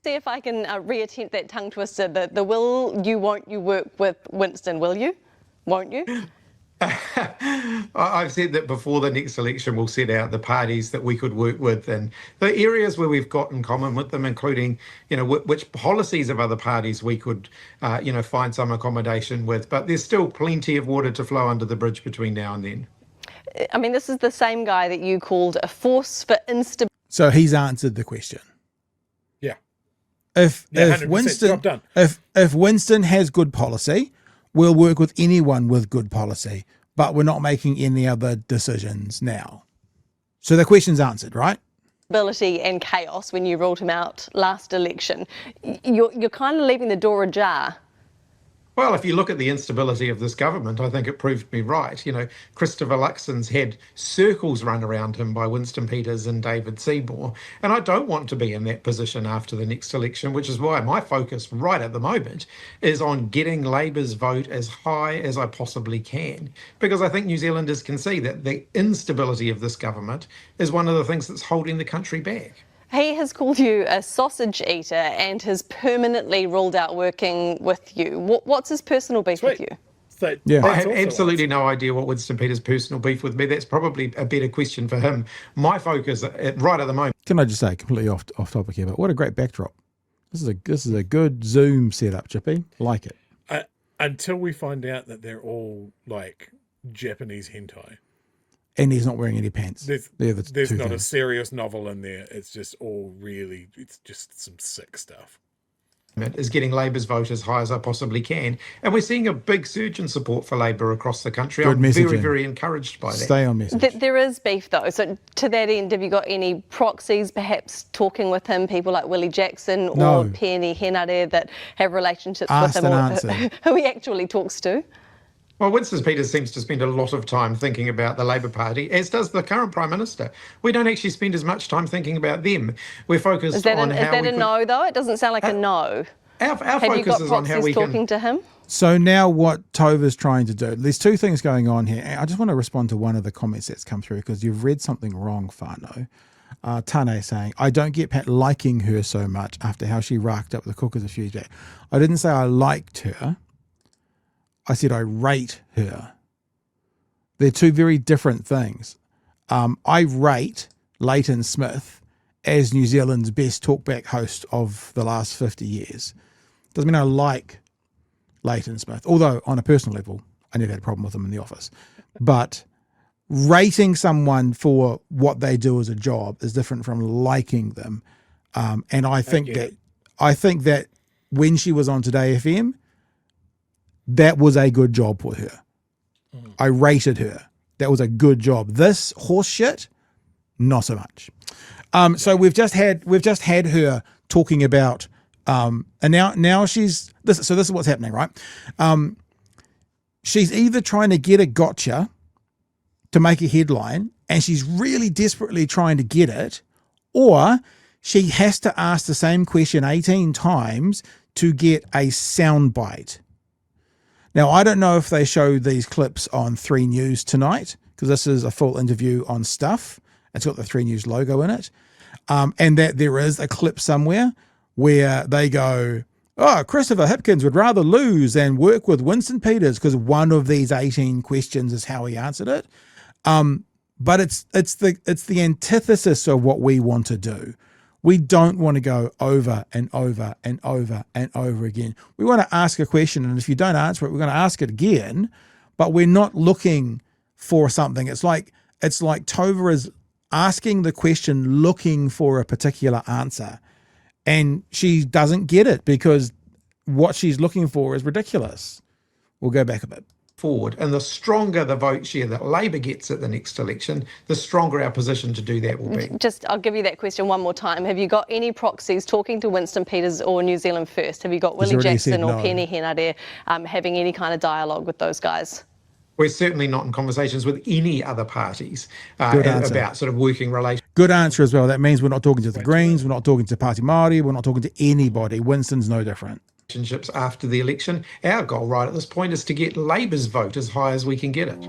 See if I can reattempt that tongue twister. The will you, won't you work with Winston, will you? Won't you? I've said that before the next election we'll set out the parties that we could work with and the areas where we've got in common with them, including, which policies of other parties we could, find some accommodation with. But there's still plenty of water to flow under the bridge between now and then. I mean, this is the same guy that you called a force for instability. So he's answered the question. Yeah. If Winston has good policy, we'll work with anyone with good policy, but we're not making any other decisions now. So the question's answered, right? Ability and chaos when you ruled him out last election. You're kind of leaving the door ajar. Well, if you look at the instability of this government, I think it proved me right. Christopher Luxon's had circles run around him by Winston Peters and David Seymour. And I don't want to be in that position after the next election, which is why my focus right at the moment is on getting Labour's vote as high as I possibly can. Because I think New Zealanders can see that the instability of this government is one of the things that's holding the country back. He has called you a sausage eater and has permanently ruled out working with you. What's his personal beef with you? I have absolutely no idea what Winston Peters' personal beef with me. That's probably a better question for him. My focus right at the moment. Can I just say, completely off topic here, but what a great backdrop. This is a good Zoom setup, Chippy. Like it. Until we find out that they're all like Japanese hentai. And he's not wearing any pants. There's not a serious novel in there. It's just it's just some sick stuff. Is getting Labour's vote as high as I possibly can. And we're seeing a big surge in support for Labour across the country. Good I'm messaging. very, very encouraged by that. Stay on message. There is beef though. So to that end, have you got any proxies perhaps talking with him, people like Willie Jackson or Peeni Henare that have relationships with him or who he actually talks to? Well, Winston Peters seems to spend a lot of time thinking about the Labour Party, as does the current Prime Minister. We don't actually spend as much time thinking about them. We're focused on how we... Is that a no, though? It doesn't sound like a no. Our focus is on how we can... talking to him? So now what Tova's trying to do, there's two things going on here. I just want to respond to one of the comments that's come through because you've read something wrong, Whānau. Tane saying, I don't get Pat liking her so much after how she racked up the cookers a few days back. I didn't say I liked her. I said I rate her. They're two very different things. I rate Leighton Smith as New Zealand's best talkback host of the last 50 years. Doesn't mean I like Leighton Smith, although on a personal level, I never had a problem with him in the office. But rating someone for what they do as a job is different from liking them. And I think that when she was on Today FM, that was a good job for her. I rated her. That was a good job. This horse shit, not so much. So we've just had her talking about, and now she's this. So this is what's happening, right? She's either trying to get a gotcha to make a headline, and she's really desperately trying to get it, or she has to ask the same question 18 times to get a soundbite. Now, I don't know if they show these clips on 3 News tonight, because this is a full interview on Stuff. It's got the 3 News logo in it. And that there is a clip somewhere where they go, Christopher Hipkins would rather lose than work with Winston Peters, because one of these 18 questions is how he answered it. But it's the antithesis of what we want to do. We don't want to go over and over and over and over again. We want to ask a question, and if you don't answer it, we're going to ask it again, but we're not looking for something. It's like Tova is asking the question looking for a particular answer, and she doesn't get it because what she's looking for is ridiculous. We'll go back a bit. Forward, and the stronger the vote share that Labour gets at the next election, the stronger our position to do that will be. I'll give you that question one more time. Have you got any proxies talking to Winston Peters or New Zealand First? Have you got Willie Jackson or Peeni Henare having any kind of dialogue with those guys? We're certainly not in conversations with any other parties about sort of working relations. Good answer as well. That means we're not talking to the Greens, we're not talking to Party Māori, we're not talking to anybody. Winston's no different. Relationships after the election. Our goal right at this point is to get Labour's vote as high as we can get it.